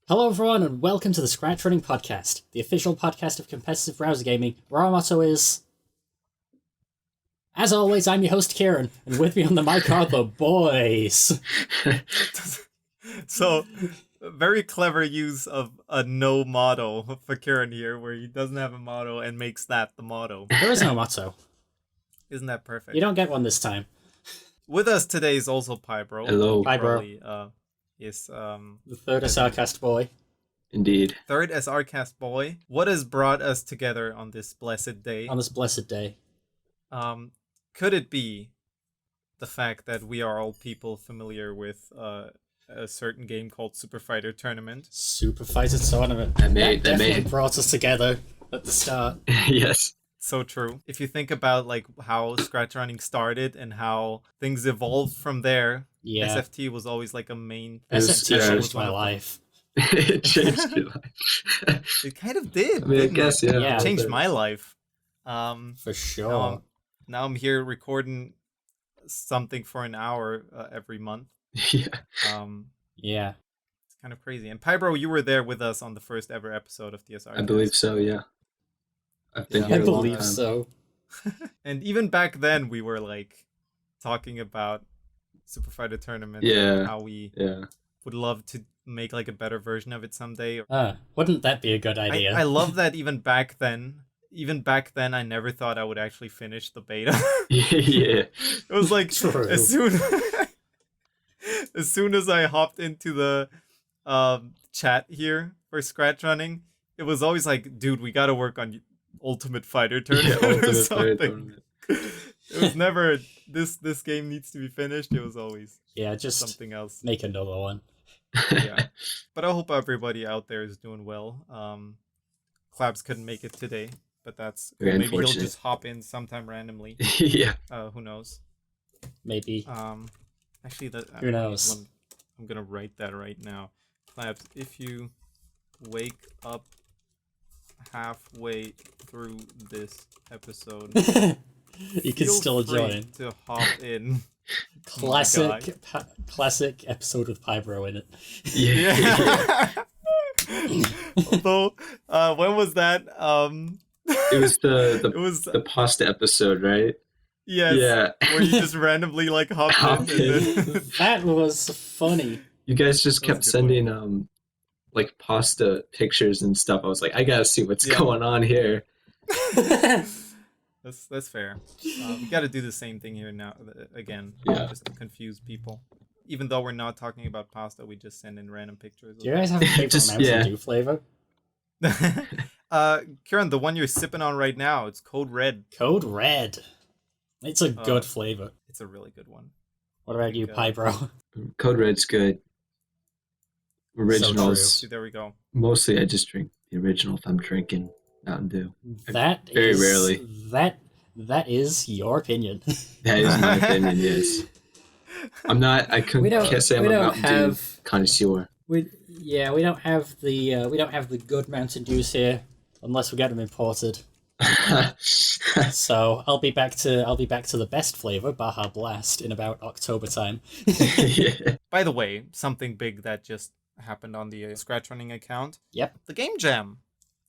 Hello everyone and welcome to the ScratchRunning Podcast, the official podcast of competitive browser gaming, where our motto is... As always, I'm your host Kieran, and with me on the mic are the boys. So, very clever use of a no motto for Kieran here, where he doesn't have a motto and makes that the motto. There is no motto. Isn't that perfect? You don't get one this time. With us today is also Piebro. Hello. Piebro. Is The third SRCast boy. Indeed. third SRCast boy. What has brought us together on this blessed day? On this blessed day. Could it be the fact that we are all people familiar with a certain game called Super Fighter Tournament? Super Fighter Tournament. That definitely brought us together at the start. Yes. So true. If you think about like how ScratchRunning started and how things evolved from there, Yeah. SFT was always like a main. SFT yeah, changed my life. It changed your life. It kind of did. I mean, I didn't guess, it? yeah. It changed but- my life. For sure. Now I'm here recording something for an hour every month. Yeah. Yeah. It's kind of crazy. And Piebro, you were there with us on the first ever episode of the SR. I believe so, yeah. I've been Yeah. here I a long believe time. so. And even back then, we were like talking about Super Fighter Tournament. Yeah. And how we Yeah. would love to make like a better version of it someday. Wouldn't that be a good idea? I love that even back then. Even back then, I never thought I would actually finish the beta. Yeah. It was like True. as soon as I hopped into the chat here for ScratchRunning, it was always like, dude, we got to work on Ultimate Fighter Tournament or Ultimate Fighter something. Tournament. It was never this game needs to be finished. It was always Yeah, just something else. make another one. Yeah. But I hope everybody out there is doing well. Clabs couldn't make it today, but that's Very maybe he'll unfortunate. just hop in sometime randomly. Yeah. Who knows? Maybe. Actually, Who knows? I'm gonna write that right now. Clabs, if you wake up halfway through this episode, You can feel still free join. to hop in. Classic classic episode with Piebro in it. Yeah. Although, when was that? It was It was the pasta episode, right? yes, Yeah. where you just randomly like hopped Hopped in. And then That was funny. You guys just That was a kept good sending like pasta pictures and stuff. I was like, I gotta see what's Yeah. going on here. That's fair. We got to do the same thing here now again, Yeah. just to confuse people. Even though we're not talking about pasta, we just send in random pictures. Do you guys have a favorite Just- Mountain yeah. Dew flavor? Kieran, the one you're sipping on right now, it's Code Red. Code Red. It's a good flavor. It's a really good one. What about you, Good. Piebro? Code Red's good. Originals. See, there we go. Mostly I just drink the original if I'm drinking Mountain Dew. That Very is- rarely. That is your opinion. That is my opinion, yes. I can't say I'm a Mountain Dew connoisseur. We don't have the good Mountain Dews here unless we get them imported. So I'll be back to the best flavor, Baja Blast, in about October time. Yeah. By the way, something big that just happened on the ScratchRunning account. Yep. The Game Jam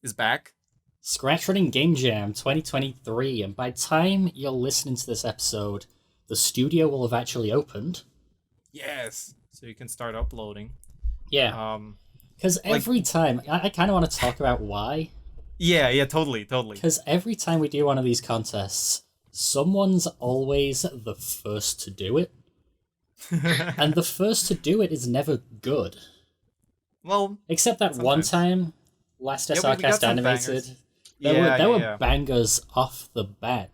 is back. ScratchRunning Game Jam 2023, and by the time you're listening to this episode, the studio will have actually opened. Yes. So you can start uploading. Yeah, because every time I kind of want to talk about why. Yeah, totally. Because every time we do one of these contests, someone's always the first to do it, and the first to do it is never good. Well, Except that one Sometimes. time, last Yeah, we got SRCast some Animated, bangers. there were Yeah. bangers off the bat,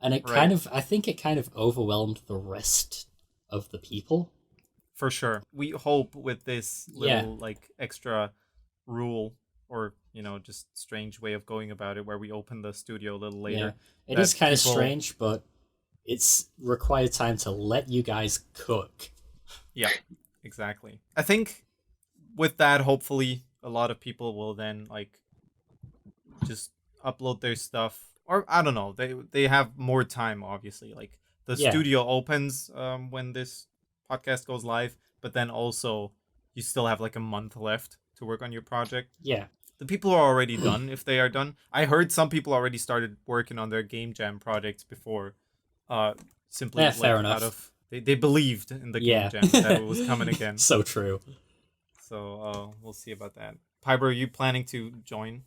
and it Right. I think it kind of overwhelmed the rest of the people. For sure. We hope with this little Yeah. like extra rule or, just strange way of going about it where we open the studio a little later. It that is kind of people- strange, but it's required time to let you guys cook. Yeah, exactly. I think with that, hopefully a lot of people will then like just upload their stuff, or I don't know, they have more time, obviously. Like the Yeah. studio opens when this podcast goes live, but then also you still have like a month left to work on your project. Yeah. The people are already done, if they are done. I heard some people already started working on their game jam projects before. Simply Yeah, fair enough. out of they believed in the game Yeah. jam that it was coming again. So true. So we'll see about that. Piebro, are you planning to join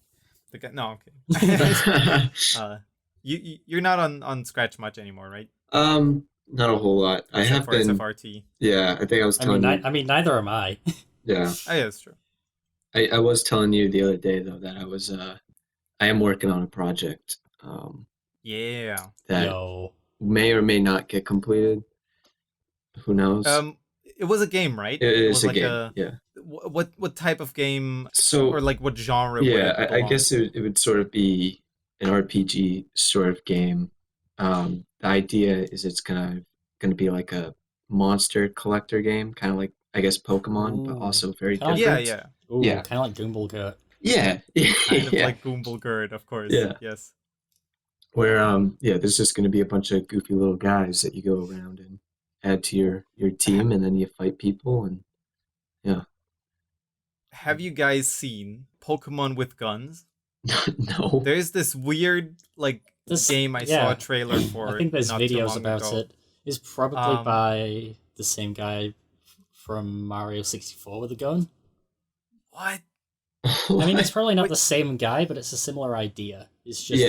the guy? No, okay. You're not on Scratch much anymore, right? Not a whole lot. Except I have for been. SFrT. Yeah, I think I was telling you. I mean, neither am I. Yeah. Oh, yeah, that's true. I was telling you the other day though that I am working on a project. Yeah. That Yo. may or may not get completed. Who knows? It was a game, right? It was is a like game. Yeah. What type of game? So or like what genre? yeah, would it I guess it would sort of be an RPG sort of game. The idea is it's gonna be like a monster collector game, kind of like I guess Pokemon, but also very Kinda different. Yeah. Ooh, Yeah. kind of like Goomblegurt. Yeah. Kind of Yeah. like Goomblegurt, of course. Yeah. Yes. Where there's just going to be a bunch of goofy little guys that you go around and add to your team, and then you fight people, and yeah. Have you guys seen Pokemon with guns? No. There's this weird game I saw a trailer for. I think there's not too videos long about ago. it. It's probably by the same guy from Mario 64 with a gun. What? I mean, it's probably not the same guy, but it's a similar idea. It's just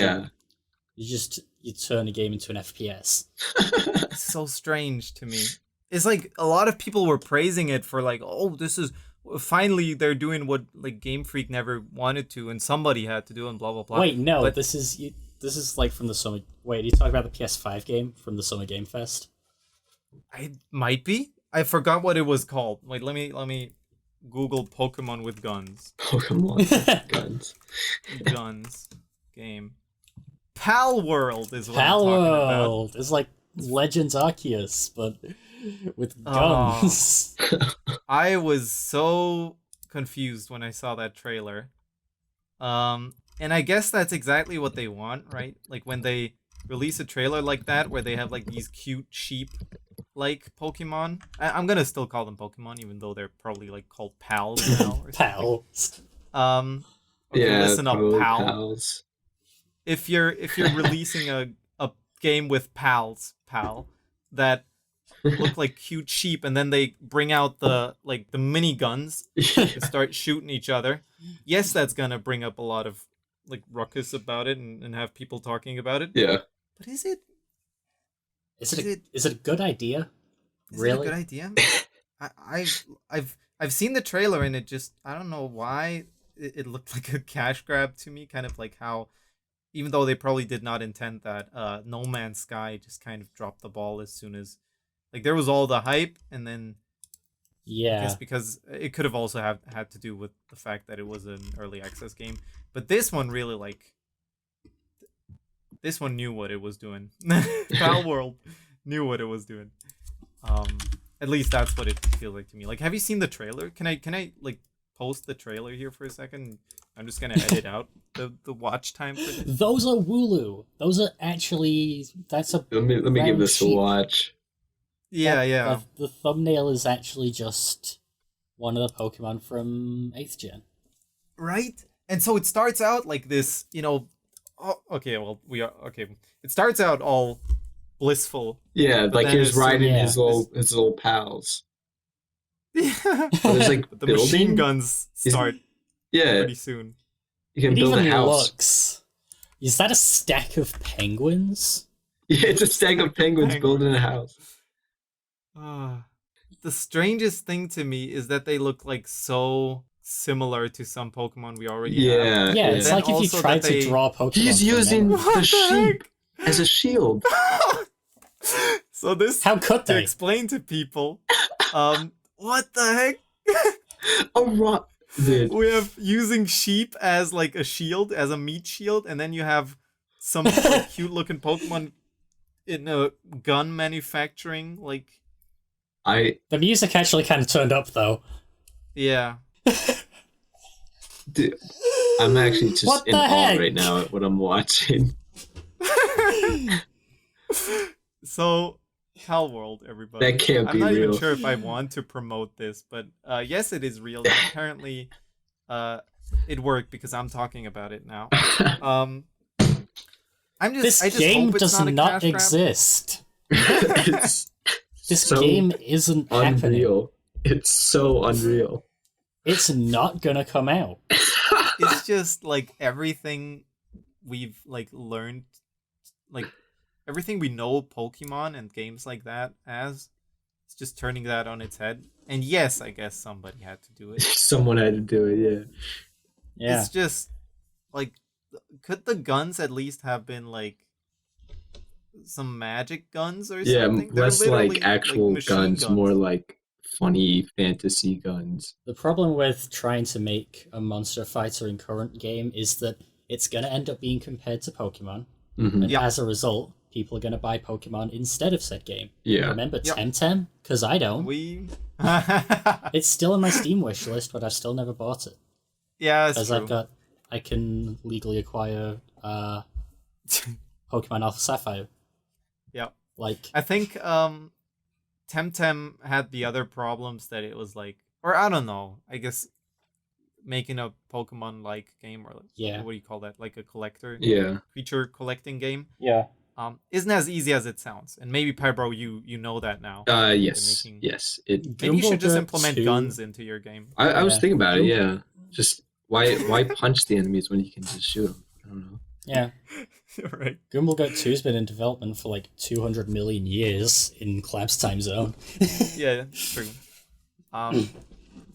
you turn a game into an FPS. It's so strange to me. It's like a lot of people were praising it for this is finally they're doing what Game Freak never wanted to, and somebody had to do, and blah blah blah. Wait, no, but this is like from the summer. Wait, are you talking about the PS5 game from the Summer Game Fest? I might be. I forgot what it was called. Wait, let me Google Pokemon with guns. Pokemon with guns. Guns game. Pal World is what Pal I'm talking World. It's like Legends Arceus, but with guns. I was so confused when I saw that trailer. And I guess that's exactly what they want, right? Like when they release a trailer like that where they have these cute sheep Pokemon. I'm gonna still call them Pokemon, even though they're probably called pals now. Or Pals. Okay, listen up, pal. Pals. If you're releasing a game with pal, that look like cute sheep, and then they bring out the mini guns and start shooting each other, yes, that's gonna bring up a lot of ruckus about it and have people talking about it. Yeah. But is it a good idea? Really? Is it a good idea? I've seen the trailer, and it just, I don't know why it looked like a cash grab to me, kind of like how, even though they probably did not intend that, No Man's Sky just kind of dropped the ball as soon as there was all the hype, and then I guess because it could have also had to do with the fact that it was an early access game, but this one really this one knew what it was doing. Pal World knew what it was doing. At least that's what it feels like to me. Have you seen the trailer? Can I post the trailer here for a second? I'm just gonna edit out the watch time for this. Those are Wooloo. Those are actually Let me give this a watch. Yeah. The thumbnail is actually just one of the Pokemon from 8th Gen. Right? And so it starts out like this, it starts out all blissful. Yeah, he's riding his little pals. Yeah. There's the machine guns start Yeah. pretty soon. You can build a house. Looks. Is that a stack of penguins? Yeah, it's a stack of penguins building a house. The strangest thing to me is that they look so similar to some Pokemon we already have. Yeah, it's like if you tried to draw Pokemon. He's using the sheep as a shield. So this, how could they? To explain to people, what the heck? A rock. Dude. We have using sheep as a shield, as a meat shield, and then you have some cute looking Pokemon in a gun manufacturing The music actually kind of turned up though. Yeah. Dude, I'm actually just in awe right now at what I'm watching. So, Pal World, everybody. That can't be real. I'm not even sure if I want to promote this, but yes, it is real. Apparently, it worked because I'm talking about it now. I This just game hope it's does not a not cash grab. exist. It's This so game isn't happening. unreal. It's so unreal. It's not gonna come out. It's just like everything we've like learned, like everything we know Pokemon and games like that as, it's just turning that on its head. And yes, I guess somebody had to do it. Someone had to do it, yeah. Yeah. It's just like, could the guns at least have been like some magic guns or Yeah, something? They're less literally, like actual machine guns, more like funny fantasy guns. The problem with trying to make a monster fighter in current game is that it's gonna end up being compared to Pokemon. Mm-hmm. And Yep. as a result, people are gonna buy Pokemon instead of said game. Yeah. Remember Yep. Temtem? Because I don't. We. It's still in my Steam wish list, but I've still never bought it. Yeah, it's Because true. I can legally acquire Pokemon Alpha Sapphire. Yep. Like, I think Temtem had the other problems that it was like, or I don't know. I guess making a Pokemon-like game, or like, Yeah. what do you call that? Like a collector, Yeah. creature collecting game. yeah. Isn't as easy as it sounds. And maybe Piebro, you know that now. Yes. making- Yes. It. Maybe you should just Gumball implement 2. guns into your game. I was Yeah. thinking about it. Yeah. Just why punch the enemies when you can just shoot them? I don't know. Yeah. Right. Gumball 2's been in development for like 200 million years in Clab's time zone. Yeah, true. Is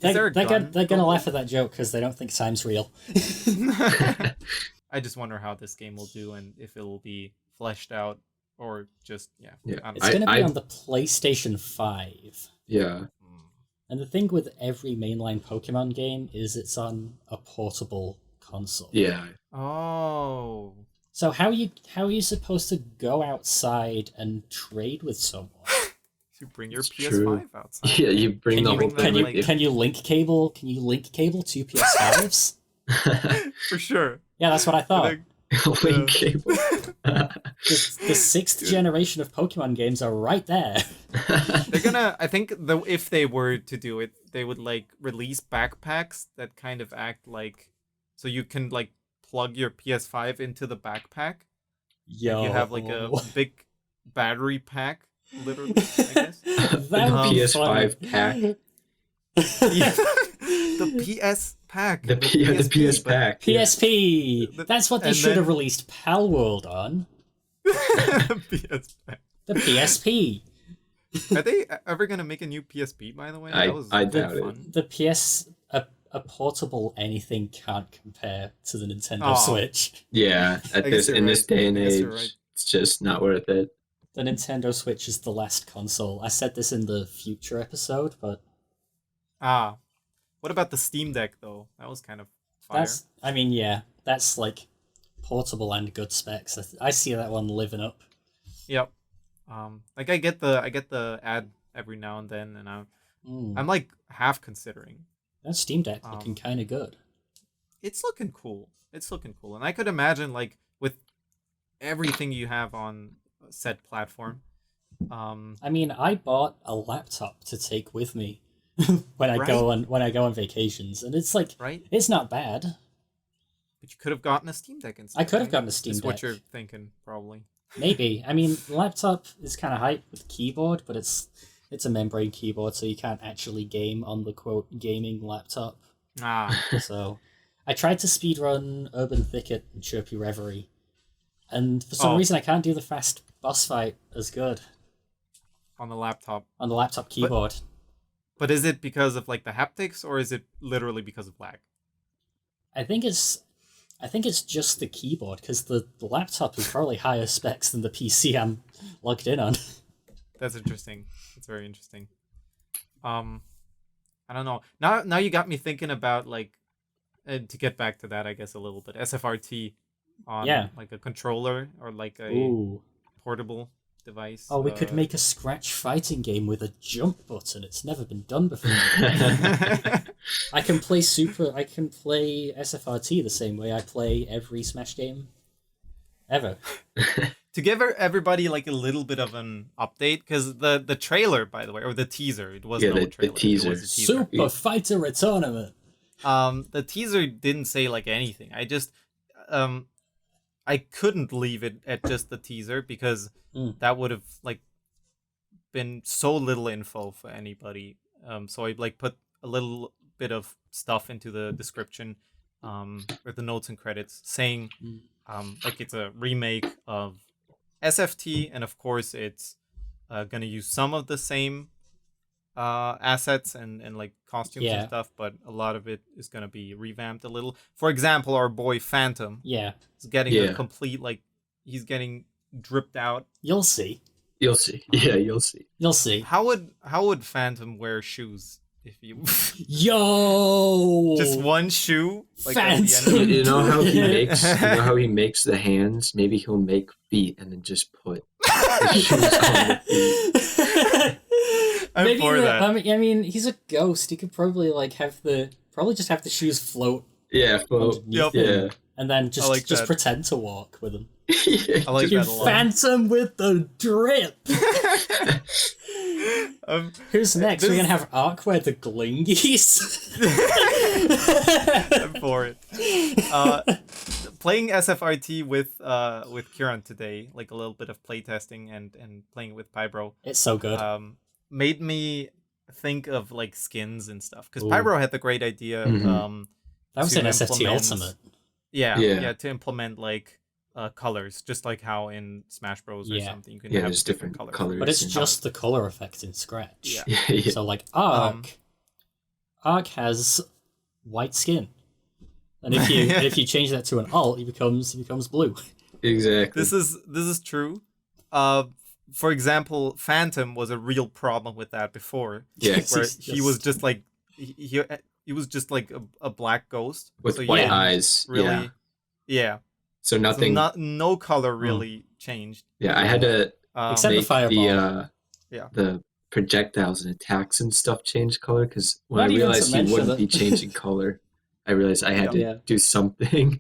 there a They're gun? gonna laugh at that joke because they don't think time's real. I just wonder how this game will do and if it will be fleshed out or just Yeah. I don't It's know. gonna be I- on the PlayStation 5. Yeah. And the thing with every mainline Pokemon game is it's on a portable console. Yeah. Oh. So how are you supposed to go outside and trade with someone? You bring your It's PS5 true. outside. Yeah. You bring Can the you whole bring thing. the, Like, like- can you link cable? Can you link cable to PS5s? For sure. Yeah, that's what I thought. link cable. The sixth generation of Pokemon games are right there. They're gonna. I think if they were to do it, they would like release backpacks that kind of act like, so you can like plug your PS5 into the backpack. Yo, You have like a big battery pack, literally. I guess. That would be PS5 fun. pack. Yeah. The PS pack. The PS but- pack. yeah. PSP. That's what they and should have then- released Palworld on. PS pack. The PSP. Are they ever gonna make a new PSP? By the way, I really doubt it. fun. The a portable anything can't compare to the Nintendo Aw. Switch. Yeah. I guess In you're this right. day and I guess age, you're right. it's just not worth it. The Nintendo Switch is the last console. I said this in the future episode, but What about the Steam Deck though? That was kind of fire. that's like portable and good specs. I see that one living up. Yep. Like I get the ad every now and then, and I'm like half considering. That Steam Deck looking kind of good. It's looking cool. And I could imagine like with everything you have on said platform. I mean, I bought a laptop to take with me when I go on vacations, and it's like Right? it's not bad. But you could have gotten a Steam Deck instead. I could have right? gotten a Steam Is what Deck. you're thinking, probably. Maybe. I mean, laptop is kind of hype with keyboard, but it's a membrane keyboard, so you can't actually game on the quote gaming laptop. So I tried to speedrun Urban Thicket and Chirpy Reverie, and for some reason I can't do the fast boss fight as good on the laptop. on the laptop keyboard. But is it because of like the haptics, or is it literally because of lag? I think it's just the keyboard, because the laptop is probably higher specs than the PC I'm logged in on. That's interesting. That's very interesting. I don't know. Now you got me thinking about like, to get back to that, I guess a little bit. SFrT on like a controller or like a Ooh. portable device. Oh, we could make a Scratch fighting game with a jump button. It's never been done before. I can play SFrT the same way I play every Smash game ever. To give everybody like a little bit of an update, because the trailer, by the way, or the teaser, it was Yeah, no the trailer. teaser. It was a teaser. Super Fighter Tournament. the teaser didn't say like anything. I couldn't leave it at just the teaser because that would have like been so little info for anybody. So I like put a little bit of stuff into the description, or the notes and credits saying, like it's a remake of SFT, and of course it's gonna use some of the same assets and like costumes and stuff, but a lot of it is gonna be revamped a little. For example, our boy Phantom is getting a complete, like, he's getting dripped out. You'll see. You'll see. Yeah, you'll see. You'll see. How would Phantom wear shoes if you Yo just one shoe? Like Phantom. You know how he makes the hands? Maybe he'll make feet and then just put the shoes on the feet. I'm for that. I mean, he's a ghost. He could probably like just have the shoes float. Yeah, float. Underneath him, and then just pretend to walk with them. I like that a lot. Phantom with the drip. Who's next? We're gonna have Ark wear the glingies. I'm for it. Playing SFrT with Kieran today, like a little bit of playtesting and playing with Piebro. It's so good. Made me think of like skins and stuff, because Piebro had the great idea. That was in SFT Ultimate. Yeah, to implement like colors, just like how in Smash Bros or something you can have different colors. But it's just the color effect in Scratch. Yeah. So like Ark has white skin, and if you change that to an alt, he becomes blue. Exactly. This is true. For example, Phantom was a real problem with that before. Yeah, where he was just like he was just like a black ghost with white eyes. Really, yeah. So nothing. No color really changed. Yeah, I had to except make the fireball. The projectiles and attacks and stuff change color, because when I realized he wouldn't be changing color, I realized I had to do something.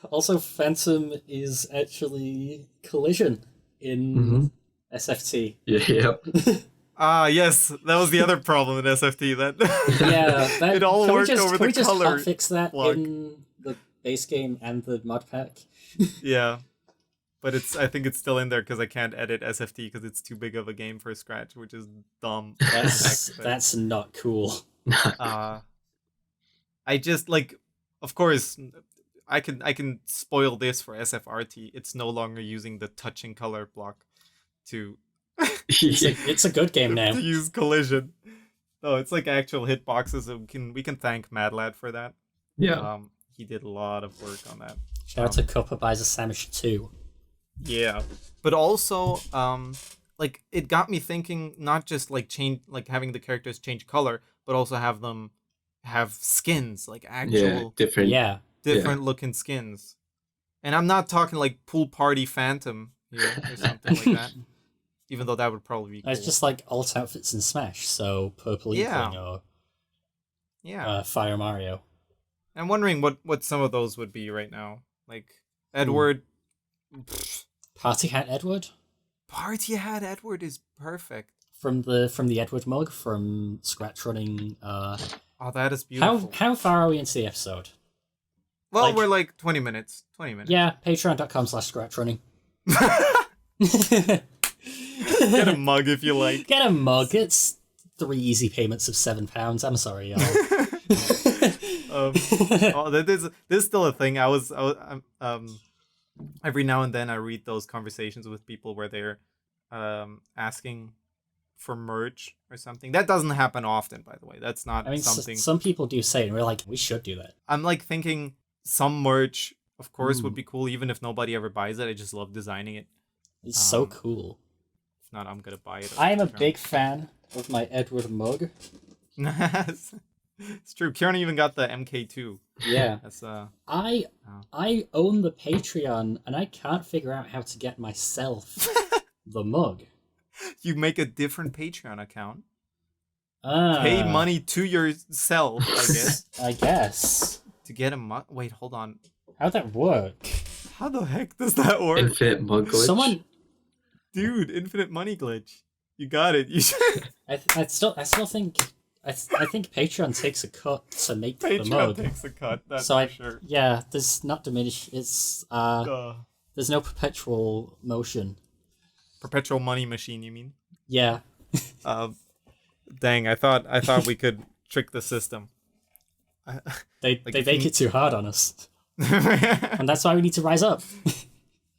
Also, Phantom is actually collision in SFT. Yep. Yes, that was the other problem in SFT. That it all worked over the color. Can we just fix that in the base game and the mod pack? Yeah, but I think it's still in there because I can't edit SFT because it's too big of a game for Scratch, which is dumb. That's not cool. I just like, of course, I can spoil this for SFrT. It's no longer using the touching color block to. It's a good game now. To use collision. No, it's like actual hitboxes. And we can thank Madlad for that. Yeah. He did a lot of work on that. Shout out to Cuppa buys a Samish 2. Yeah. But also, like, it got me thinking, not just like having the characters change color, but also have them have skins, like actual different looking skins. And I'm not talking like Pool Party Phantom here or something like that. Even though that would probably be cool. It's just like alt outfits in Smash, so Purple Inkling or Fire Mario. I'm wondering what some of those would be right now. Like Edward. Party Hat Edward? Party Hat Edward is perfect. From the Edward mug from ScratchRunning. Oh, that is beautiful. How far are we into the episode? Well, we're like 20 minutes. 20 minutes. Yeah, patreon.com/ScratchRunning. Get a mug if you like. Get a mug. It's 3 easy payments of £7. I'm sorry, y'all. This is still a thing. Every now and then I read those conversations with people where they're asking for merch or something. That doesn't happen often, by the way. That's not something. Some people do say it, and we're like, we should do that. I'm like thinking some merch, of course, would be cool, even if nobody ever buys it. I just love designing it. It's so cool. If not, I'm gonna buy it. I am a big fan of my Edward mug. It's true. Kieran even got the MK2. Yeah. That's I own the Patreon, and I can't figure out how to get myself the mug. You make a different Patreon account. Pay money to yourself, I guess. To get a mug. Wait, hold on. How'd that work? How the heck does that work? Infinite mug glitch. Dude, infinite money glitch. You got it. You should. I still think I think Patreon takes a cut to make the Patreon mode. takes a cut, that's So for sure. Yeah, there's not diminish. It's there's no perpetual motion. Perpetual money machine, you mean? Yeah. Dang, I thought we could trick the system. They make it too hard on us. And that's why we need to rise up.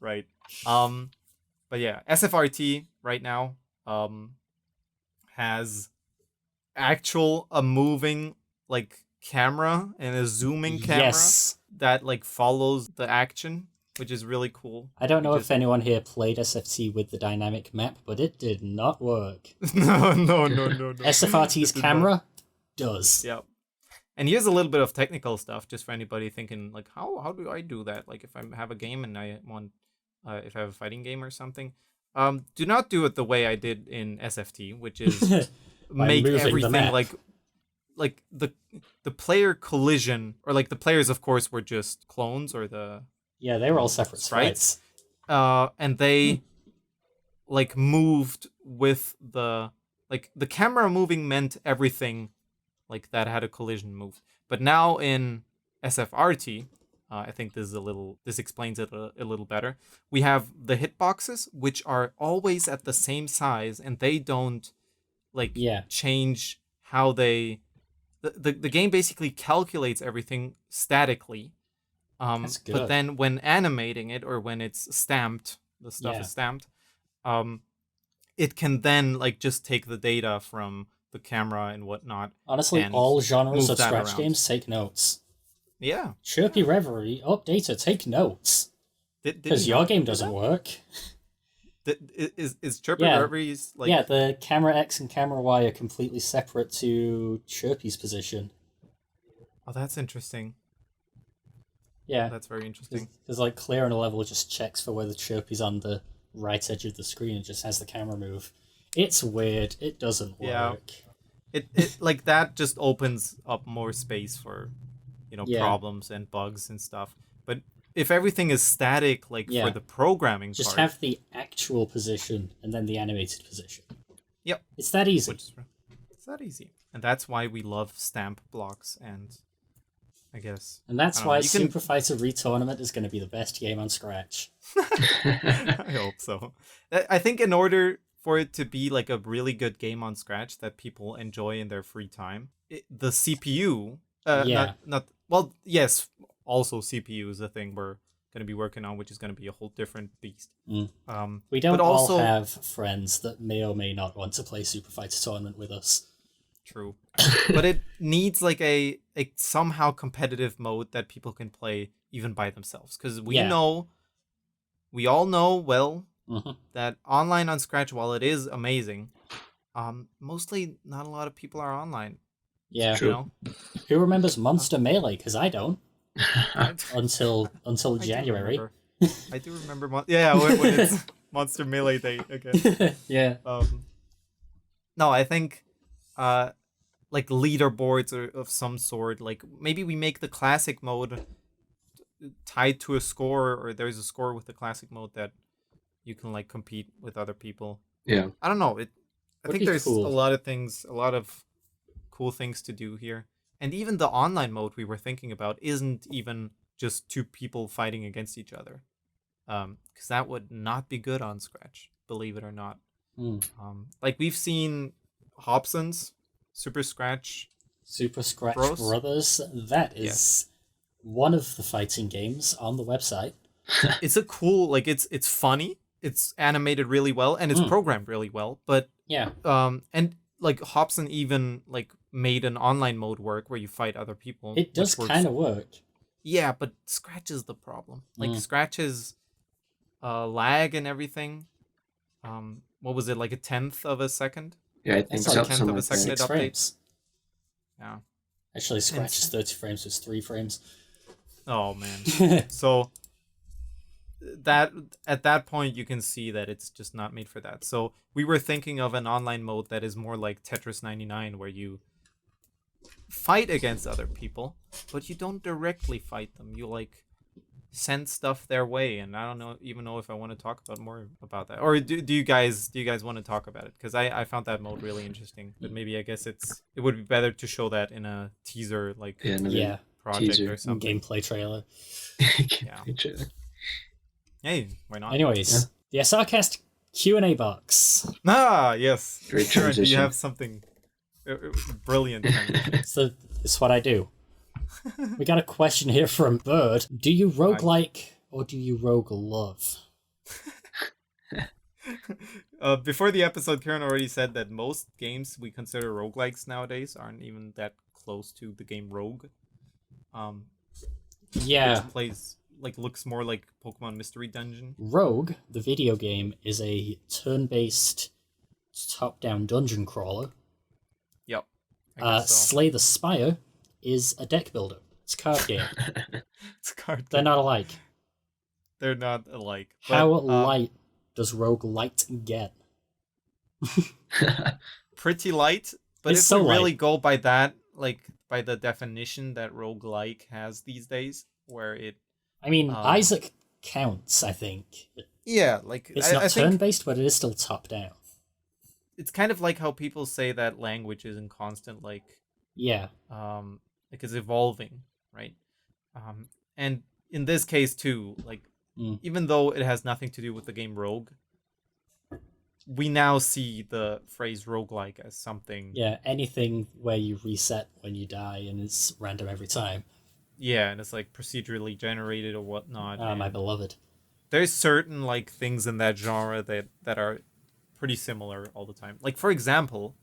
Right. But yeah, SFrT right now has a moving like camera and a zooming camera that like follows the action, which is really cool. I don't know if anyone here played SFT with the dynamic map, but it did not work. No. SFRT's camera does. Yeah. And here's a little bit of technical stuff, just for anybody thinking like, how do I do that? Like, if I have a game and I want, if I have a fighting game or something, do not do it the way I did in SFT, which is make everything like the player collision, or like the players, of course, were just clones, or they were all separate sprites. And they like moved with the camera moving meant everything like that had a collision move. But now in SFrT, I think this explains it a little better. We have the hitboxes, which are always at the same size, and they don't change how they. The game basically calculates everything statically. That's good. But then when animating it, or when it's stamped, the stuff is stamped, it can then like just take the data from the camera and whatnot. Honestly, all genres of Scratch games take notes. Yeah. Chirpy Reverie, Updater, take notes. Because your game doesn't work. Is Chirpy Reverie's like... Yeah, the camera X and camera Y are completely separate to Chirpy's position. Oh, that's interesting. Yeah. That's very interesting. Because like clear on a level just checks for whether Chirpy's on the right edge of the screen and just has the camera move. It's weird. It doesn't work. Yeah. It like that just opens up more space for, problems and bugs and stuff. But if everything is static, for the programming just part, have the actual position and then the animated position. Yep. It's that easy. It's that easy. And that's why we love stamp blocks, and I guess... And that's why Super Fighter Retournament is going to be the best game on Scratch. I hope so. I think in order for it to be like a really good game on Scratch that people enjoy in their free time, the CPU... also CPU is a thing we're going to be working on, which is going to be a whole different beast. We don't all have friends that may or may not want to play Super Fighter Tournament with us. True. But it needs like a somehow competitive mode that people can play even by themselves. Because we all know that online on Scratch, while it is amazing, mostly not a lot of people are online. Yeah. True. Who remembers Monster Melee? Because I don't. until January. I do remember. When it's Monster Melee Day again. Yeah. No, I think like leaderboards or of some sort. Like maybe we make the classic mode tied to a score, or there's a score with the classic mode that you can like compete with other people. Yeah. I don't know. I think there's cool. a lot of cool things to do here. And even the online mode we were thinking about isn't even just two people fighting against each other. Because that would not be good on Scratch, believe it or not. Like we've seen Hobson's Super Scratch Brothers. That is one of the fighting games on the website. It's a cool, it's funny, it's animated really well, and it's programmed really well. But and like Hobson even like made an online mode work where you fight other people. It does kind of work. Yeah, but Scratch is the problem. Like Scratch's lag and everything. What was it, like a 1/10 of a second? Yeah, I think so. so. 1/10 of a second 6 update. frames. Yeah. Actually, Scratch's 30 frames was 3 frames. Oh man. So that at that point you can see that it's just not made for that. So we were thinking of an online mode that is more like Tetris 99, where you fight against other people, but you don't directly fight them. You like send stuff their way, and I don't even know if I want to talk about more about that, or do you guys want to talk about it? Because I found that mode really interesting, but maybe I guess it would be better to show that in a teaser, like project teaser. or something. Gameplay trailer. Gameplay trailer. Hey, why not? Anyways, the SRCast Q&A box. Yes. Great Karen, transition. do you have something brilliant? So it's what I do. We got a question here from Bird. Do you roguelike or do you rogue love? Before the episode, Karen already said that most games we consider roguelikes nowadays aren't even that close to the game Rogue. Which looks more like Pokemon Mystery Dungeon. Rogue, the video game, is a turn-based top-down dungeon crawler. Yep. Slay the Spire is a deck builder. It's a card game. They're not alike. They're not alike. How light does roguelite get? Pretty light, but It's if so we really light. go by that, by the definition that roguelike has these days, where it... I mean, Isaac counts, I think. Yeah, it's not turn-based, but it is still top-down. It's kind of like how people say that language is in constant, it's evolving, right? And in this case too, even though it has nothing to do with the game Rogue, we now see the phrase roguelike as something... Yeah, anything where you reset when you die and it's random every time. Yeah, and it's procedurally generated or whatnot. My beloved. There's certain things in that genre that are pretty similar all the time. For example,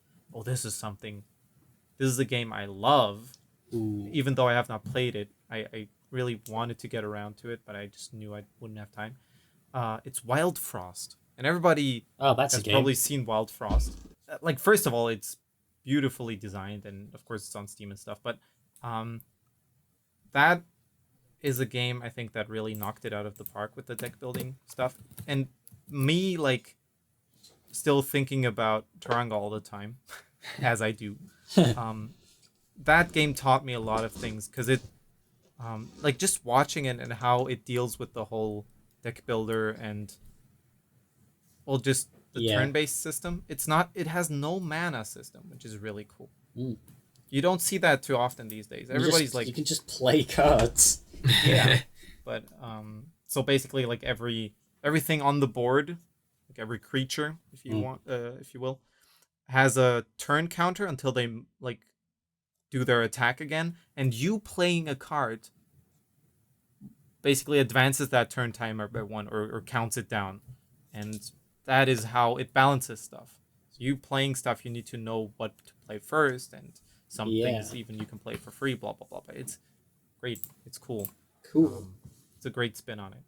this is a game I love. Ooh. Even though I have not played it. I really wanted to get around to it, but I just knew I wouldn't have time. It's Wild Frost. And everybody has probably seen Wild Frost. First of all, it's beautifully designed, and of course it's on Steam and stuff, but that is a game I think that really knocked it out of the park with the deck building stuff. And me still thinking about Taranga all the time, as I do. That game taught me a lot of things, because it just watching it and how it deals with the whole deck builder and just the turn-based system. It has no mana system, which is really cool. You don't see that too often these days. Everybody's you can just play cards. Yeah. But so basically everything on the board, every creature, if you want, if you will, has a turn counter until they do their attack again, and you playing a card basically advances that turn timer by one or counts it down, and that is how it balances stuff. So you playing stuff, you need to know what to play first, and some things even you can play for free, blah blah blah. But it's great, it's cool. It's a great spin on it.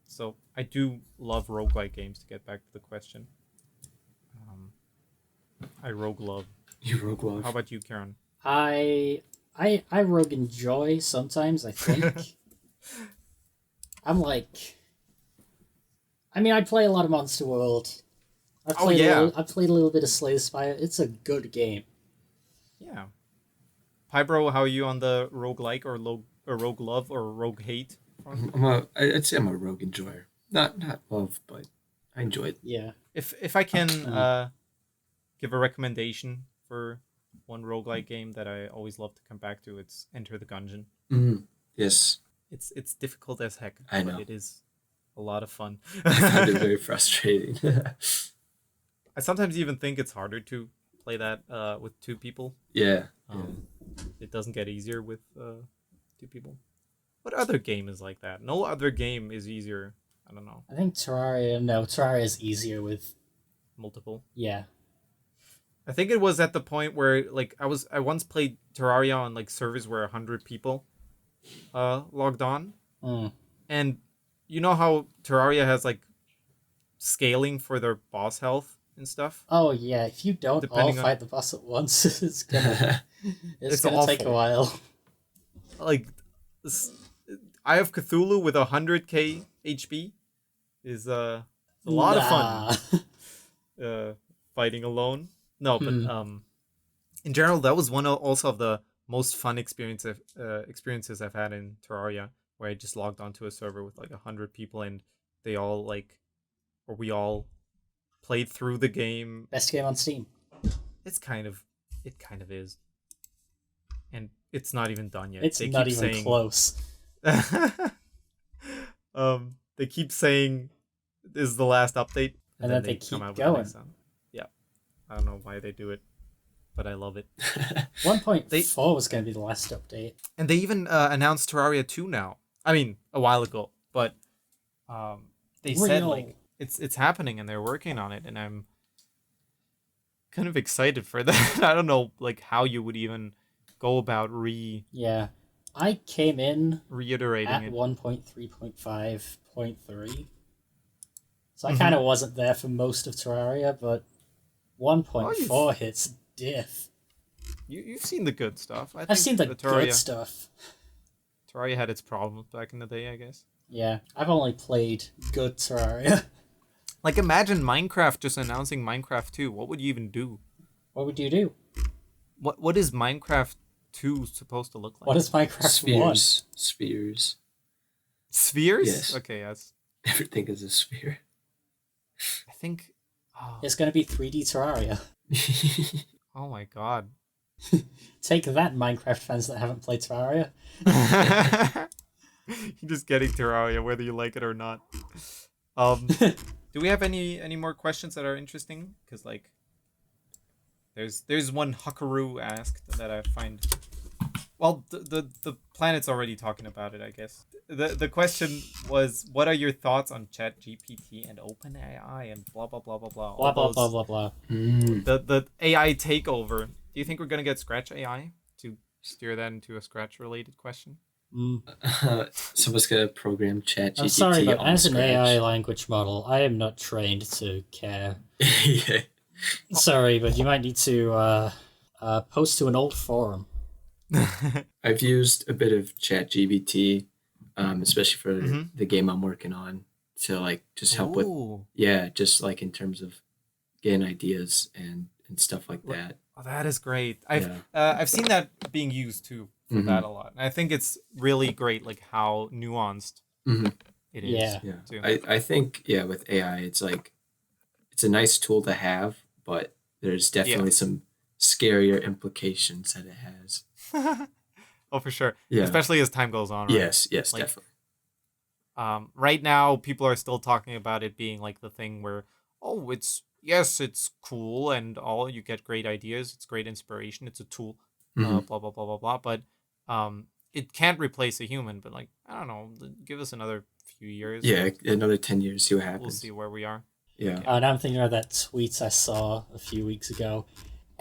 So I do love roguelike games, to get back to the question. I rogue love. You rogue love. How about you, Karen? I rogue enjoy sometimes, I think. I play a lot of Monster World. I played a little bit of Slay the Spire. It's a good game. Yeah. Piebro, how are you on the roguelike or rogue love or rogue hate? I'd say I'm a rogue enjoyer. Not love, but I enjoy it. Yeah. If I can give a recommendation for one roguelike game that I always love to come back to, it's Enter the Gungeon. Yes. It's difficult as heck. I know. But it is a lot of fun. I find it very frustrating. I sometimes even think it's harder to play that with two people. Yeah. It doesn't get easier with two people. What other game is like that? No other game is easier. I don't know. I think Terraria is easier with multiple. Yeah. I think it was at the point where I once played Terraria on servers where 100 people logged on. And you know how Terraria has scaling for their boss health and stuff? Oh yeah, if you don't all fight the boss at once, it's gonna take a while. Eye of Cthulhu with 100k HP is a lot of fun. Fighting alone. No, but in general, that was one also of the most fun experiences I've had in Terraria. where I just logged onto a server with like 100 people and they all like, or we all played through the game. Best game on Steam. It kind of is, and it's not even done yet. It's not even close. They keep saying this is the last update, and then they keep going. Yeah, I don't know why they do it, but I love it. 1.4 was going to be the last update, and they even announced Terraria 2 now. I mean, a while ago, but they said like it's happening and they're working on it, and I'm kind of excited for that. I don't know like how you would even go about I came in reiterating at it 1.3.5.3, so I kind of wasn't there for most of Terraria, but 1.4 hits diff. You've seen the good stuff. I've seen the good stuff. Terraria had its problems back in the day, I guess. Yeah, I've only played good Terraria. Like, imagine Minecraft just announcing Minecraft 2. What would you even do? What would you do? What is Minecraft 2 supposed to look like? What is Minecraft 1? Spheres. Spheres? Yes. Okay, yes. Everything is a sphere. I think... It's going to be 3D Terraria. Oh my god. Take that, Minecraft fans that haven't played Terraria. You're just getting Terraria, whether you like it or not. Do we have any more questions that are interesting? Because like, there's one Huckaroo asked that I find. Well, the planet's already talking about it, I guess. The question was, what are your thoughts on ChatGPT and OpenAI and blah blah blah blah blah. Blah blah blah blah blah. The AI takeover. Do you think we're gonna get Scratch AI to steer that into a Scratch related question? Someone's gonna program ChatGPT. I'm sorry, but as Scratch. an AI language model, I am not trained to care. Yeah. Sorry, but you might need to post to an old forum. I've used a bit of ChatGPT, especially for the game I'm working on, to like just help with just like in terms of getting ideas and stuff like that. Oh, that is great. I've seen that being used too for that a lot. And I think it's really great, like how nuanced it is. Yeah. Too. I think with AI, it's like it's a nice tool to have, but there's definitely some scarier implications that it has. Oh, for sure. Yeah. Especially as time goes on. Right? Yes, like, definitely. Right now, people are still talking about it being like the thing where, it's cool and all, you get great ideas, it's great inspiration, it's a tool, blah, blah, blah, blah, blah. But it can't replace a human, but like, I don't know, give us another few years. Yeah, another 10 years, see what happens. We'll see where we are. Yeah. And I'm thinking about that tweet I saw a few weeks ago.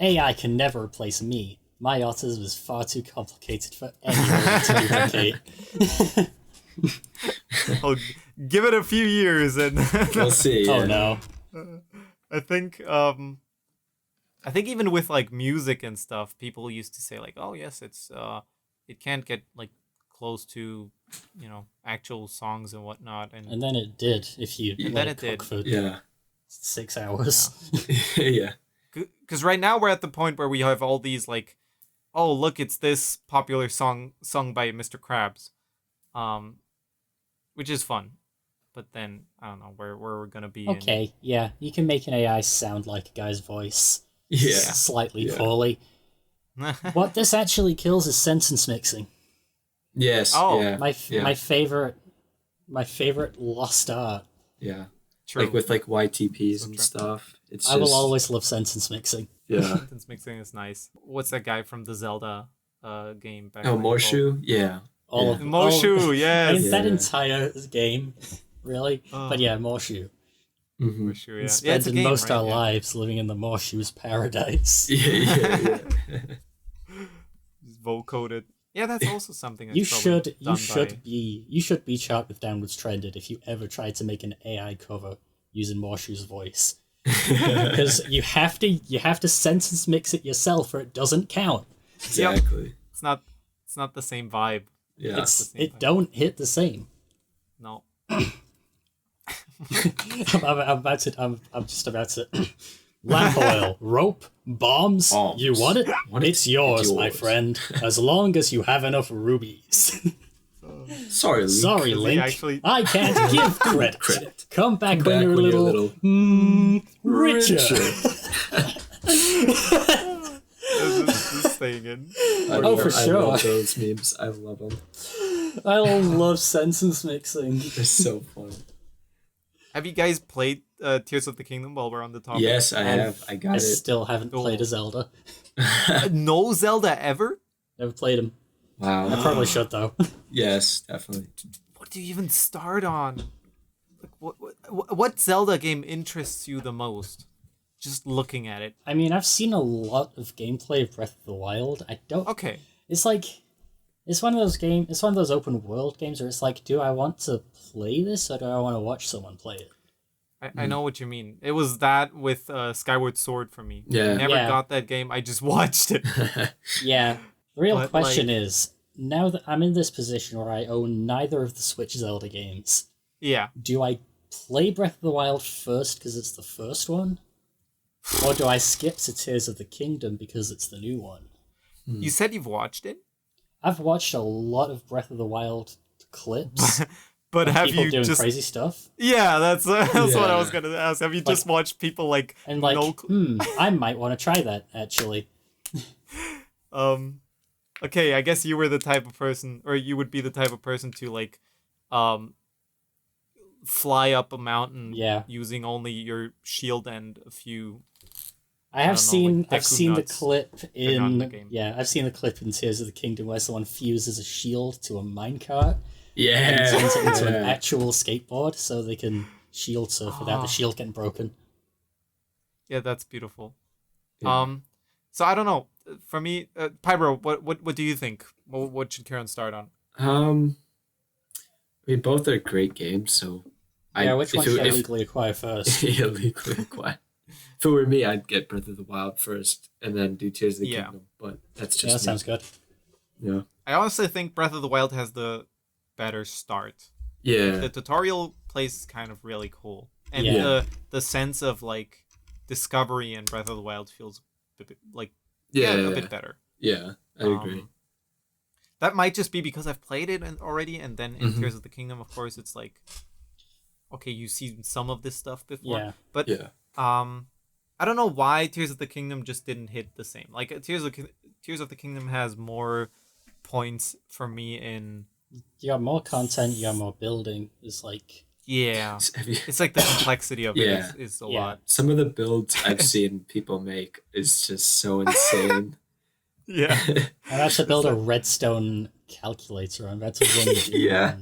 AI can never replace me. My autism is far too complicated for anyone to duplicate. Oh, give it a few years and we'll see. Oh no. I think even with like music and stuff, people used to say like, oh yes, it's it can't get like close to, actual songs and whatnot, and then it did if you let it cook for 6 hours. Yeah. Because right now we're at the point where we have all these like, oh look, it's this popular song sung by Mr. Krabs, which is fun, but then I don't know where we're gonna be. Okay, you can make an AI sound like a guy's voice, slightly poorly. What this actually kills is sentence mixing. Yes. Oh, yeah. My favorite lost art. Yeah. True. Like with like YTPs and stuff. I will always love sentence mixing. Yeah. Sentence mixing is nice. What's that guy from the Zelda game back? Morshu? Yeah. Morshu, yes. That entire game, really. But yeah, Morshu. Morshu, Spending most of our lives living in the Morshu's paradise. Yeah. Vocoded. Yeah, that's also something that's you should be be charted with Downwards Trended if you ever try to make an AI cover using Morshu's voice. Because you have to sentence mix it yourself or it doesn't count. Exactly. Yep. It's not the same vibe. Yeah. Don't hit the same. No. I'm just about to lamp oil, rope, bombs. You want it? It's yours, my friend, as long as you have enough rubies. Sorry, Link. Sorry, Does he Link. actually- I can't give credit. Come back when you're a little, richer. This thing in. Oh, for I sure. love those memes. I love them. I love sentence mixing. They're so fun. Have you guys played Tears of the Kingdom while we're on the topic? Yes, I have. I got I it. still haven't played a Zelda. No Zelda ever? Never played him. Wow. I probably should though. Yes, definitely. What do you even start on? Like, what Zelda game interests you the most? Just looking at it. I mean, I've seen a lot of gameplay of Breath of the Wild. I don't. Okay. It's like, it's one of those games. It's one of those open world games where it's like, do I want to play this or do I want to watch someone play it? I know what you mean. It was that with Skyward Sword for me. Yeah. I never Yeah. got that game. I just watched it. Yeah. The real But, question is, now that I'm in this position where I own neither of the Switch Zelda games, Yeah. do I play Breath of the Wild first because it's the first one? Or do I skip to Tears of the Kingdom because it's the new one? You said you've watched it? I've watched a lot of Breath of the Wild clips. But of have people you doing just... crazy stuff. Yeah, that's what I Yeah. was going to ask. Have you just watched people like... And like, no... I might want to try that, actually. Okay, I guess you were the type of person, or you would be the type of person to like, fly up a mountain Yeah. using only your shield and a few. I have don't know, seen like I've Deku seen the nuts clip not in the game. I've seen the clip in Tears of the Kingdom where someone fuses a shield to a minecart and Yeah. turns it into an actual skateboard so they can shield surf without the Oh. shield getting broken. Yeah, that's beautiful. Yeah. So I don't know. For me, Piebro, what do you think? What should Karen start on? I mean, both are great games, so Which one should I legally acquire first? illegally acquired. If it were me, I'd get Breath of the Wild first and then do Tears of the Yeah. Kingdom. But that's just Yeah, that me. sounds good. Yeah. I honestly think Breath of the Wild has the better start. Yeah. The tutorial plays kind of really cool, and Yeah. the sense of like discovery in Breath of the Wild feels a bit, like Yeah. a bit better. Yeah. I agree. That might just be because I've played it already, and then in Mhm. Tears of the Kingdom, of course, it's like, okay, you've seen some of this stuff before, Yeah. but Yeah. I don't know why Tears of the Kingdom just didn't hit the same. Like Tears of the Kingdom has more points for me in You got more content, you got more building. It's like yeah. Have you- It's like the complexity of it Yeah. is a Yeah. lot. Some of the builds I've seen people make is just so insane. Yeah. I had to build a redstone calculator. I'm about to run it. Yeah.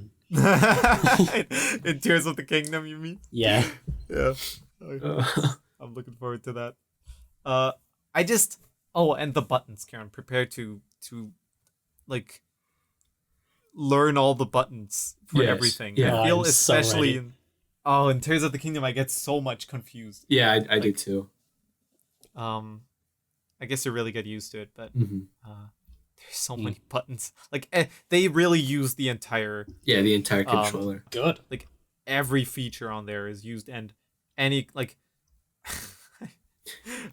In Tears of the Kingdom, you mean? Yeah. Yeah. I'm looking forward to that. I just and the buttons, Karen. Prepare to like learn all the buttons for Yes. everything. Yeah. I feel I'm so especially ready. in Tears of the Kingdom, I get so much confused. Yeah, I do too. I guess you really get used to it, but Hmm. there's so many buttons. Like they really use the entire Yeah, the entire controller. Good. like every feature on there is used, and any like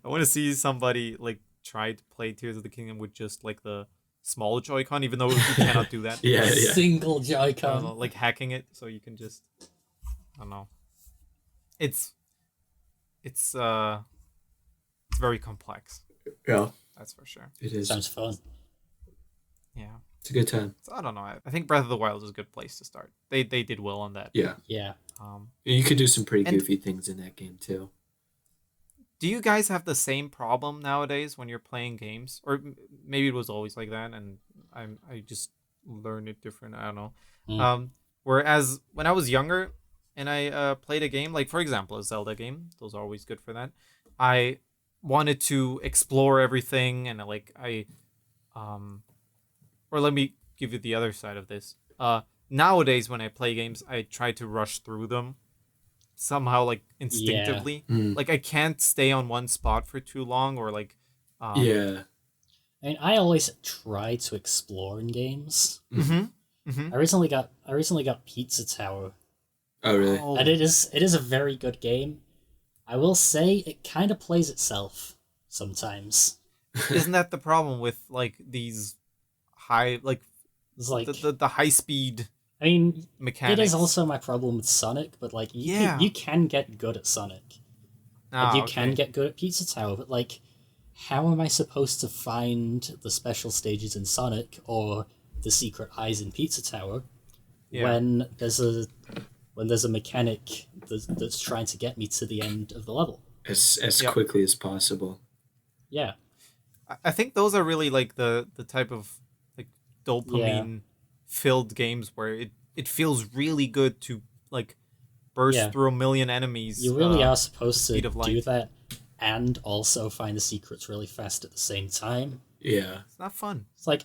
I want to see somebody like try to play Tears of the Kingdom with just like the small Joy-Con, even though you cannot do that. Yeah. Single I don't Joy-Con. know, like hacking it so you can just I don't know. It's very complex. Yeah, That's for sure. it is. Sounds fun. Yeah. It's a good time. So I don't know. I think Breath of the Wild is a good place to start. They did well on that. Yeah. Yeah. You could do some pretty And- goofy things in that game too. Do you guys have the same problem nowadays when you're playing games, or maybe it was always like that, and I just learned it different? I don't know. Mm. Whereas when I was younger and I played a game, like for example a Zelda game, those are always good for that. I wanted to explore everything, and or let me give you the other side of this. Nowadays when I play games, I try to rush through them somehow, like instinctively. Mm. Like I can't stay on one spot for too long, or like Yeah. I mean, I always try to explore in games. Mm-hmm. I recently got Pizza Tower, Oh, really? and it is a very good game. I will say it kind of plays itself sometimes. Isn't that the problem with like these high, like It's like the high speed I mean, mechanics. it is also my problem with Sonic, but like you can get good at Sonic. And you can get good at Pizza Tower, but like, how am I supposed to find the special stages in Sonic or the secret eyes in Pizza Tower when there's a mechanic that's trying to get me to the end of the level as quickly as possible? Yeah, I think those are really like the type of like dopamine filled games where it feels really good to like burst through a million enemies. You really are supposed to of do that and also find the secrets really fast at the same time. Yeah. It's not fun. It's like,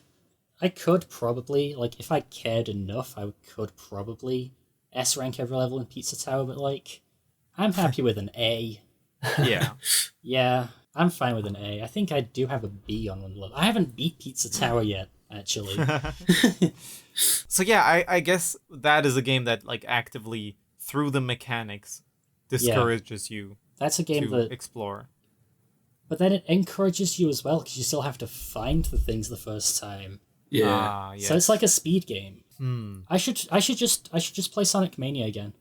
I could probably, like, if I cared enough, I could probably S-rank every level in Pizza Tower, but like, I'm happy with an A. Yeah. Yeah, I'm fine with an A. I think I do have a B on one level. I haven't beat Pizza Tower yet, actually. So yeah, I guess that is a game that like actively, through the mechanics, discourages you. That's a game that explore. But then it encourages you as well because you still have to find the things the first time. Yeah. So it's like a speed game. I should just play Sonic Mania again.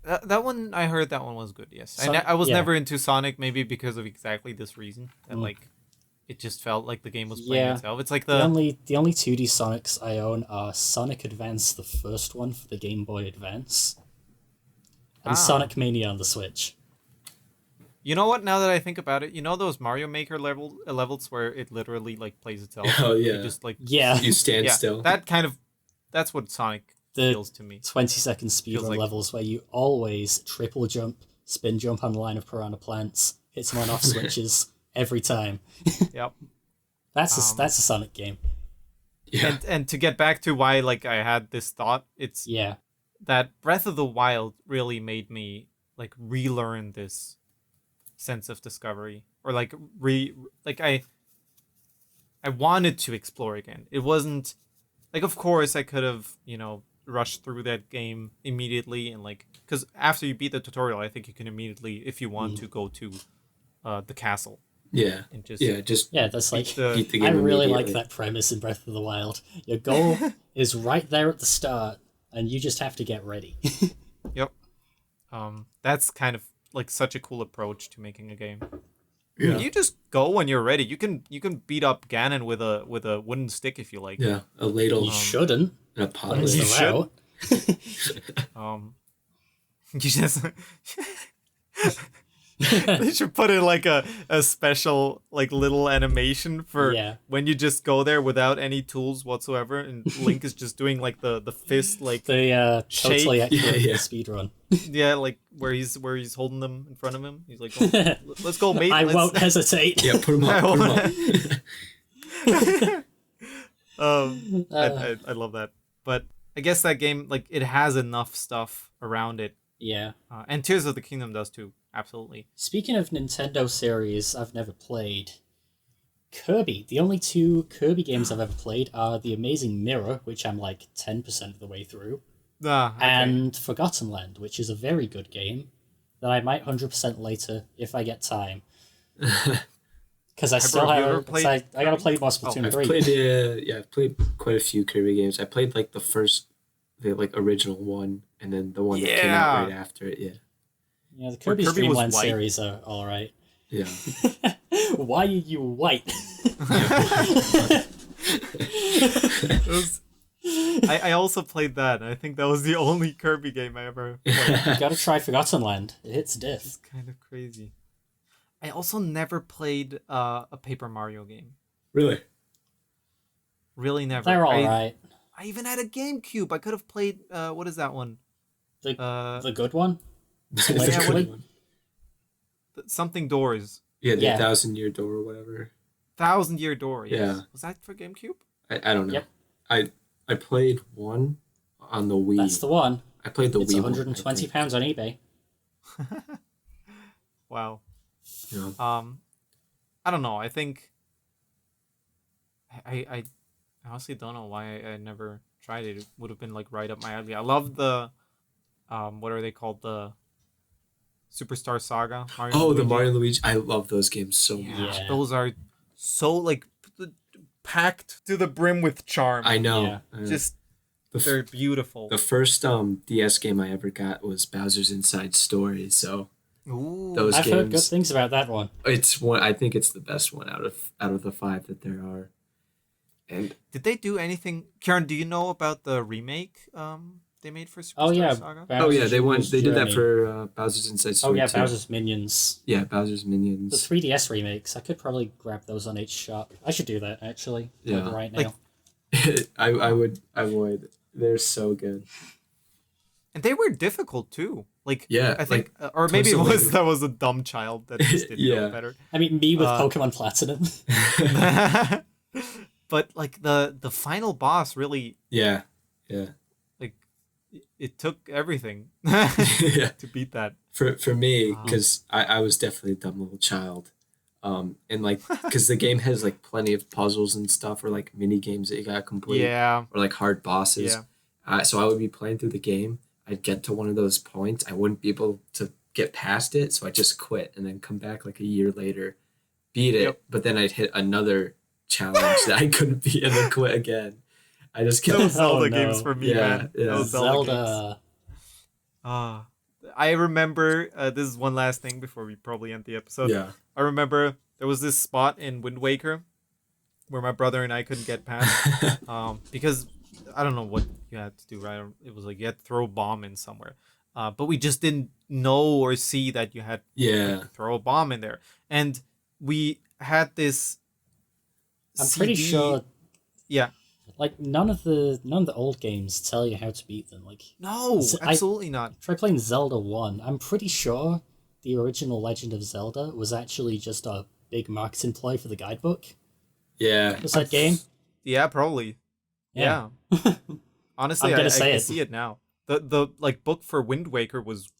That one, I heard that one was good. Yes, I was never into Sonic, maybe because of exactly this reason that like it just felt like the game was playing itself. It's like the only 2D Sonics I own are Sonic Advance, the first one for the Game Boy Advance, and Sonic Mania on the Switch. You know what? Now that I think about it, you know those Mario Maker levels where it literally like plays itself. Oh yeah. You just like you stand still. That's what Sonic feels to me. 20-second speedrun levels where you always triple jump, spin jump on a line of piranha plants, hit some on-off switches every time. Yep. That's a Sonic game. Yeah. And to get back to why like I had this thought, it's that Breath of the Wild really made me like relearn this sense of discovery, or like I wanted to explore again. It wasn't like, of course I could have, rushed through that game immediately, and like, because after you beat the tutorial, I think you can immediately, if you want to, go to the castle. Yeah. And that's like, beat the game I really like that premise in Breath of the Wild. Your goal is right there at the start, and you just have to get ready. Yep. That's kind of like such a cool approach to making a game. Yeah. You just go when you're ready. You can beat up Ganon with a wooden stick if you like. Yeah, a ladle. You shouldn't. And a pot. You should. You just they should put in like a special like little animation for when you just go there without any tools whatsoever, and Link is just doing like the fist like the totally accurate speed run. Yeah, like where he's holding them in front of him. He's like, oh, let's go, mate. I won't hesitate. Yeah, put him up. I love that. But I guess that game, like, it has enough stuff around it. Yeah. And Tears of the Kingdom does too. Absolutely. Speaking of Nintendo series I've never played, Kirby. The only two Kirby games I've ever played are The Amazing Mirror, which I'm like 10% of the way through, and Forgotten Land, which is a very good game that I might 100% later if I get time. Because I still have. I gotta play more Splatoon 3. I've played quite a few Kirby games. I played like the original one, and then the one that came out right after it. Yeah, the Kirby's Dream Land series are all right. Yeah. Why are you white? I also played that, and I think that was the only Kirby game I ever played. You gotta try Forgotten Land. It hits diff. It's kind of crazy. I also never played a Paper Mario game. Really? Really never. They're all right. I even had a GameCube. I could have played, what is that one? The good one? Something Doors. Yeah, the 1,000-Year Door or whatever. 1,000-Year Door, yes. Yeah. Was that for GameCube? I don't know. Yep. I played one on the Wii. That's the one. I played the It's Wii. £120 on eBay. Wow. Yeah. I don't know. I think I honestly don't know why I never tried it. It would have been like right up my alley. I love the what are they called? The Superstar Saga. The Mario and Luigi. I love those games so much. Yeah. Those are so like packed to the brim with charm. I know. Just They're beautiful. The first DS game I ever got was Bowser's Inside Story. So those I've games, heard good things about that one. It's one. I think it's the best one out of the 5 that there are. And did they do anything? Karen, do you know about the remake they made for Superstar Saga? Bowser's They did that Journey. for Bowser's Inside Story. Oh yeah, too. Bowser's Minions. Yeah, Bowser's Minions. The 3DS remakes. I could probably grab those on HShop. I should do that actually. Yeah. Right now. I would. They're so good. And they were difficult too. Like Yeah, I think, like, or maybe totally. that was a dumb child that just didn't know better. I mean, me with Pokemon Platinum. But like the final boss really, Yeah. like it took everything Yeah. to beat that. For me, because I was definitely a dumb little child, and like because the game has like plenty of puzzles and stuff, or like mini games that you gotta complete, Yeah. or like hard bosses. Yeah. So I would be playing through the game. I'd get to one of those points. I wouldn't be able to get past it, so I just quit and then come back like a year later, beat it. Yep. But then I'd hit another challenge that I couldn't beat and then quit again. I just kept. Those Zelda no. games for me, Yeah, man. yeah. Those Zelda games. I remember, this is one last thing before we probably end the episode. Yeah. I remember there was this spot in Wind Waker where my brother and I couldn't get past because I don't know what you had to do, right? It was like you had to throw a bomb in somewhere. But we just didn't know or see that you had to throw a bomb in there. And we had this I'm pretty sure. Yeah. Like none of the old games tell you how to beat them. Like No, absolutely not. try playing Zelda 1. I'm pretty sure the original Legend of Zelda was actually just a big marketing ploy for the guidebook. Yeah. Was that game? Yeah, probably. Yeah. Honestly, I can see it now. The like book for Wind Waker was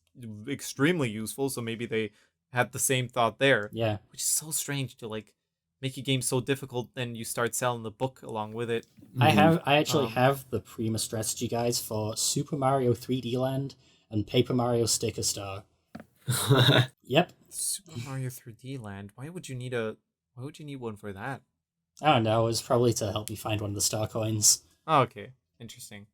extremely useful, so maybe they had the same thought there. Yeah. Which is so strange to like make a game so difficult, then you start selling the book along with it. I actually have the Prima strategy guides for Super Mario 3D Land and Paper Mario Sticker Star. Yep. Super Mario 3D Land. Why would you need one for that? I don't know. It was probably to help me find one of the star coins. Oh, okay. Interesting.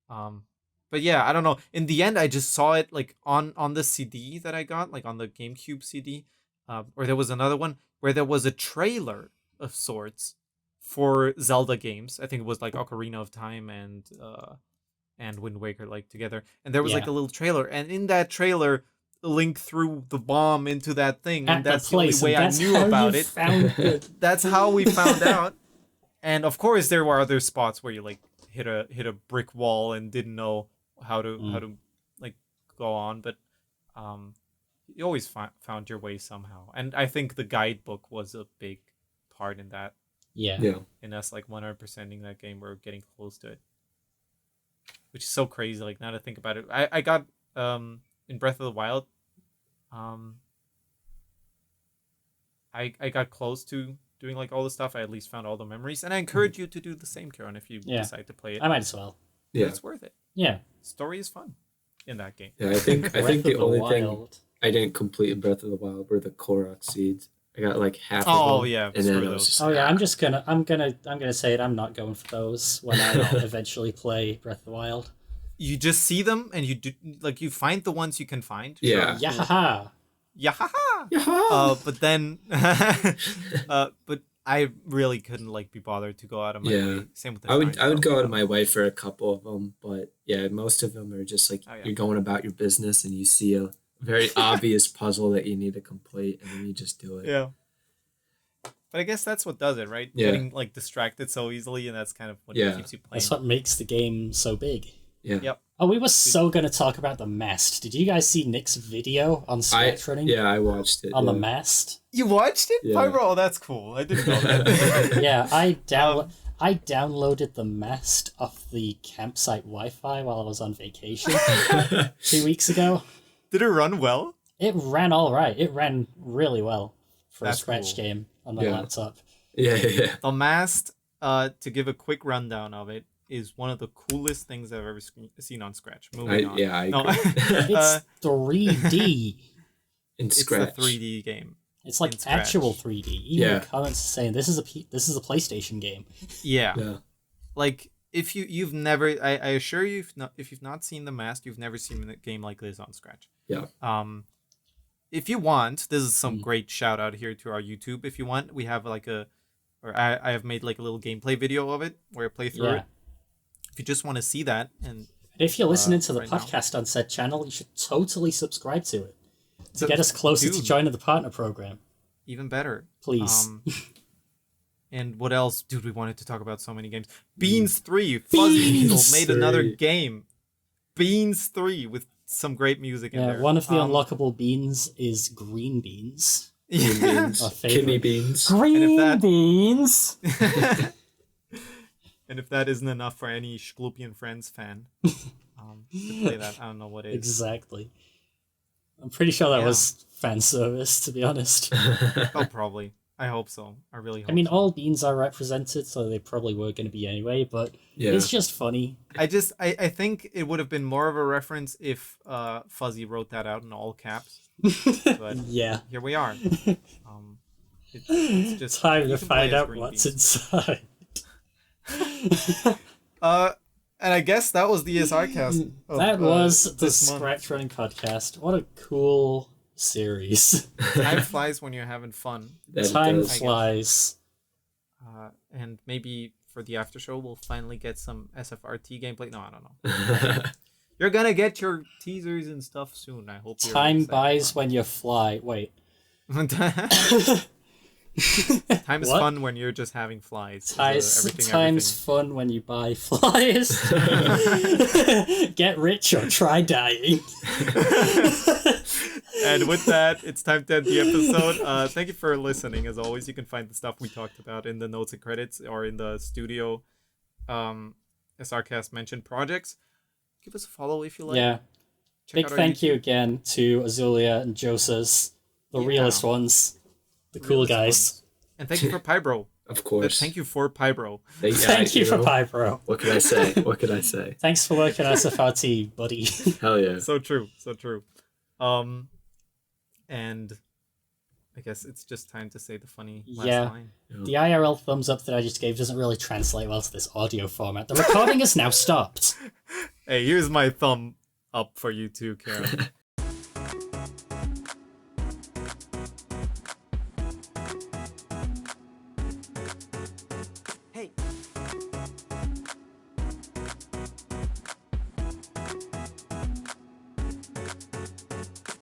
But yeah, I don't know. In the end, I just saw it like on the CD that I got, like on the GameCube CD, or there was another one where there was a trailer of sorts for Zelda games. I think it was like Ocarina of Time and Wind Waker like together. And there was like a little trailer, and in that trailer, Link threw the bomb into that thing, and that's the only way I knew about it. That's how we found out. And of course, there were other spots where you like hit a brick wall and didn't know how to like go on, but you always found your way somehow. And I think the guidebook was a big part in that. Yeah. In us like 100%ing that game, we're getting close to it, which is so crazy. Like now to think about it, I got in Breath of the Wild, I got close to doing like all the stuff. I at least found all the memories, and I encourage you to do the same, Karen, if you decide to play it. I might as well. Yeah. It's worth it. Yeah. Story is fun in that game. Yeah, I think Breath the of only Wild. thing I didn't complete in Breath of the Wild were the Korok seeds. I got like half of them. Oh yeah, and then screw I was those. just, Oh yeah, I'm gonna say it. I'm not going for those when I eventually play Breath of the Wild. You just see them and you do like you find the ones you can find. Yeah. Yeah, haha. Yeah. But then, but I really couldn't like be bothered to go out of my way. Same with the I would go out of my way for a couple of them, but yeah, most of them are just like you're going about your business and you see a very obvious puzzle that you need to complete and then you just do it. Yeah. But I guess that's what does it, right? Yeah. Getting like distracted so easily, and that's kind of what keeps you playing. That's what makes the game so big. Yeah. Yep. Oh, we were so going to talk about the Mast. Did you guys see Nick's video on ScratchRunning? Yeah, I watched it. On the Mast? You watched it? Yeah. Piebro, oh, that's cool. I didn't know that. Yeah, I downloaded the Mast off the campsite Wi-Fi while I was on vacation 2 weeks ago. Did it run well? It ran all right. It ran really well for That's a Scratch cool. game on my laptop. Yeah. The Mast, to give a quick rundown of it, is one of the coolest things I've ever seen on Scratch. Moving on. Yeah, I agree. It's 3D. In It's Scratch. the 3D game. It's like In Scratch. actual 3D. Even Yeah. the comments saying this is a PlayStation game. Yeah. Like if you've never, I assure you, if you've not seen The Mask, you've never seen a game like this on Scratch. Yeah. If you want, this is some great shout out here to our YouTube. If you want, we have like I have made like a little gameplay video of it where I play through it. If you just want to see that, and if you're listening to the podcast on said channel, you should totally subscribe to it to get us closer to joining the partner program. Even better, please. And what else, dude? We wanted to talk about so many games. Beans 3, Fuzzy Beetle made another game. Beans 3 with some great music in there. One of the unlockable beans is green beans. Green beans. Kidney beans. Green beans. And if that isn't enough for any Shklupian Friends fan to play that, I don't know what is. Exactly. I'm pretty sure that was fan service, to be honest. Oh, probably. I hope so. I really hope I mean, so. all beans are represented, so they probably were going to be anyway, but it's just funny. I think it would have been more of a reference if Fuzzy wrote that out in all caps. But here we are. It's just time to find out what's inside. And I guess that was the SRCast. That was the ScratchRunning Podcast. What a cool series. Time flies when you're having fun. Time flies. And maybe for the after show, we'll finally get some SFrT gameplay. No, I don't know. You're gonna get your teasers and stuff soon. I hope. Time buys when you fly. Wait. Time is fun when you're just having flies. Time's fun when you buy flies. Get rich or try dying. And with that, it's time to end the episode. Thank you for listening. As always, you can find the stuff we talked about in the notes and credits or in the studio SRCast mentioned projects. Give us a follow if you like. Yeah. Big thank you again to Azulia and Josas, the realest ones. The cool guys. And thank you for Piebro. Of course. Thank you for Piebro. Thank you for Piebro. What can I say? What can I say? Thanks for working at SFrT, buddy. Hell yeah. So true. So true. And I guess it's just time to say the funny last line. The IRL thumbs up that I just gave doesn't really translate well to this audio format. The recording is now stopped. Hey, here's my thumb up for you too, Karen.